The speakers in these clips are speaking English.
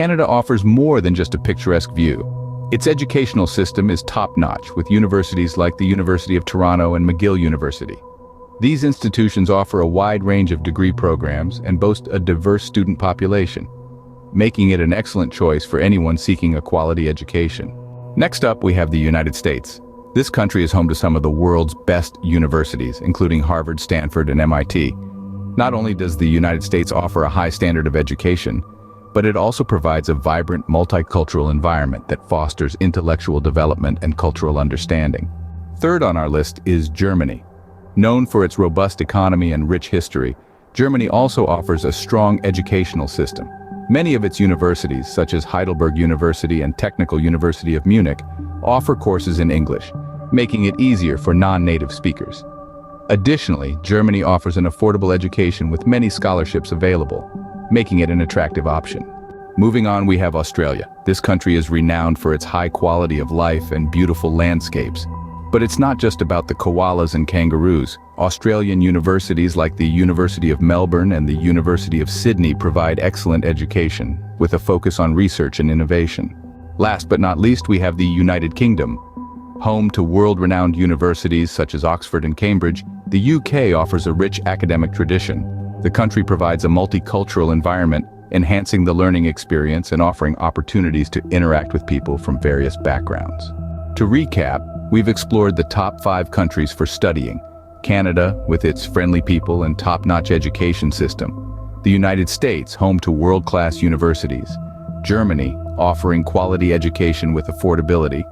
Canada offers more than just a picturesque view. Its educational system is top-notch, with universities like the University of Toronto and McGill University. These institutions offer a wide range of degree programs and boast a diverse student population, making it an excellent choice for anyone seeking a quality education. Next up, we have the United States. This country is home to some of the world's best universities, including Harvard, Stanford, and MIT. Not only does the United States offer a high standard of education, but it also provides a vibrant, multicultural environment that fosters intellectual development and cultural understanding. Third on our list is Germany. Known for its robust economy and rich history, Germany also offers a strong educational system. Many of its universities, such as Heidelberg University and Technical University of Munich, offer courses in English, making it easier for non-native speakers. Additionally, Germany offers an affordable education with many scholarships available, making it an attractive option. Moving on, we have Australia. This country is renowned for its high quality of life and beautiful landscapes. But it's not just about the koalas and kangaroos. Australian universities like the University of Melbourne and the University of Sydney provide excellent education, with a focus on research and innovation. Last but not least, we have the United Kingdom. Home to world-renowned universities such as Oxford and Cambridge, the UK offers a rich academic tradition. The country provides a multicultural environment, enhancing the learning experience and offering opportunities to interact with people from various backgrounds. To recap, we've explored the top 5 countries for studying: Canada, with its friendly people and top-notch education system; the United States, home to world-class universities; Germany, offering quality education with affordability;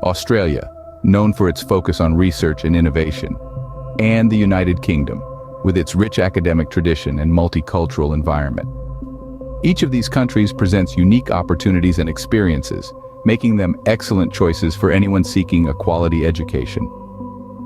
Australia, known for its focus on research and innovation; and the United Kingdom, with its rich academic tradition and multicultural environment. Each of these countries presents unique opportunities and experiences, making them excellent choices for anyone seeking a quality education.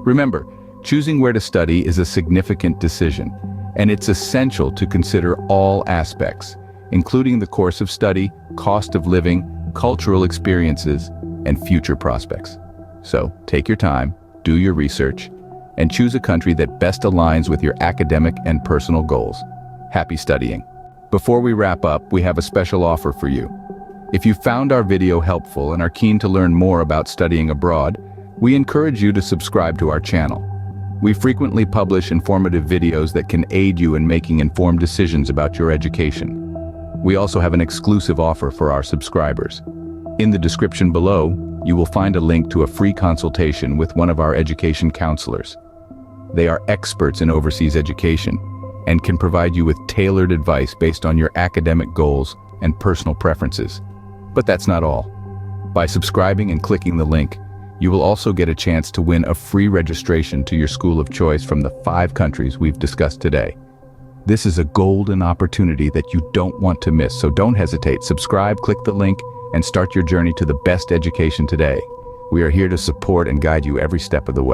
Remember, choosing where to study is a significant decision, and it's essential to consider all aspects, including the course of study, cost of living, cultural experiences, and future prospects. So, take your time, do your research, and choose a country that best aligns with your academic and personal goals. Happy studying. Before we wrap up, we have a special offer for you. If you found our video helpful and are keen to learn more about studying abroad, we encourage you to subscribe to our channel. We frequently publish informative videos that can aid you in making informed decisions about your education. We also have an exclusive offer for our subscribers. In the description below, you will find a link to a free consultation with one of our education counselors. They are experts in overseas education and can provide you with tailored advice based on your academic goals and personal preferences. But that's not all. By subscribing and clicking the link, you will also get a chance to win a free registration to your school of choice from the 5 countries we've discussed today. This is a golden opportunity that you don't want to miss, so don't hesitate. Subscribe, click the link, and start your journey to the best education today. We are here to support and guide you every step of the way.